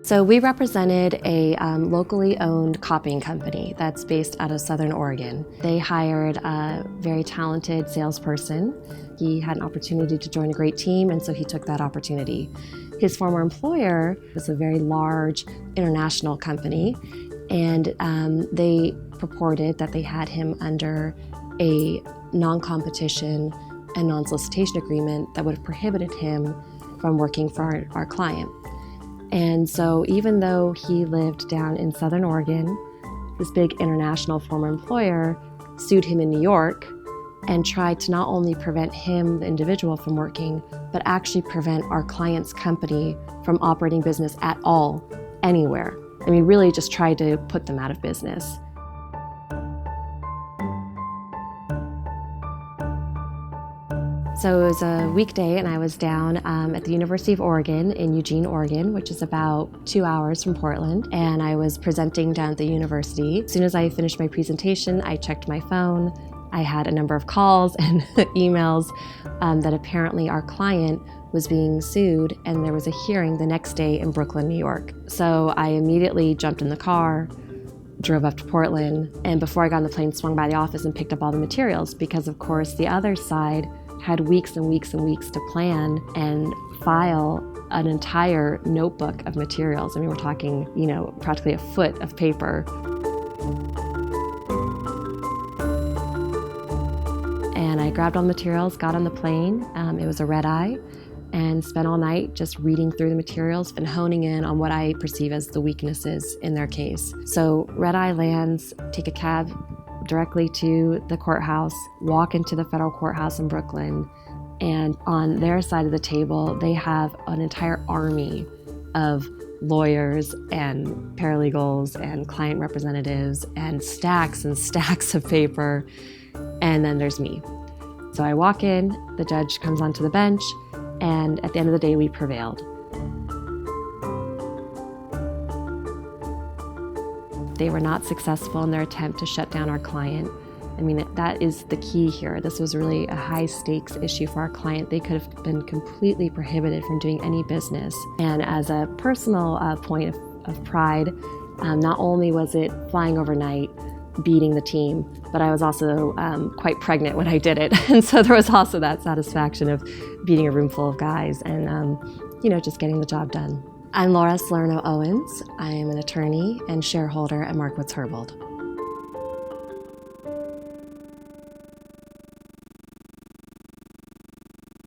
So we represented a locally owned copying company that's based out of Southern Oregon. They hired a very talented salesperson. He had an opportunity to join a great team, and so he took that opportunity. His former employer was a very large international company, and they purported that they had him under a non-competition and non-solicitation agreement that would have prohibited him from working for our client. And so even though he lived down in Southern Oregon, this big international former employer sued him in New York and tried to not only prevent him, the individual, from working, but actually prevent our client's company from operating business at all, anywhere. I mean, really just tried to put them out of business. So it was a weekday, and I was down at the University of Oregon in Eugene, Oregon, which is about 2 hours from Portland, and I was presenting down at the university. As soon as I finished my presentation, I checked my phone. I had a number of calls and emails that apparently our client was being sued, and there was a hearing the next day in Brooklyn, New York. So I immediately jumped in the car, drove up to Portland, and before I got on the plane, swung by the office and picked up all the materials, because of course the other side had weeks and weeks and weeks to plan and file an entire notebook of materials. I mean, we're talking, practically a foot of paper. And I grabbed all the materials, got on the plane. It was a red eye, and spent all night just reading through the materials and honing in on what I perceive as the weaknesses in their case. So red eye lands, take a cab directly to the courthouse, walk into the federal courthouse in Brooklyn, and on their side of the table, they have an entire army of lawyers and paralegals and client representatives and stacks of paper, and then there's me. So I walk in, the judge comes onto the bench, and at the end of the day, we prevailed. They were not successful in their attempt to shut down our client. I mean, that is the key here. This was really a high stakes issue for our client. They could have been completely prohibited from doing any business. And as a personal point of pride, not only was it flying overnight, beating the team, but I was also quite pregnant when I did it. And so there was also that satisfaction of beating a room full of guys and, just getting the job done. I'm Salerno Owens. I am an attorney and shareholder at Markowitz Herbold.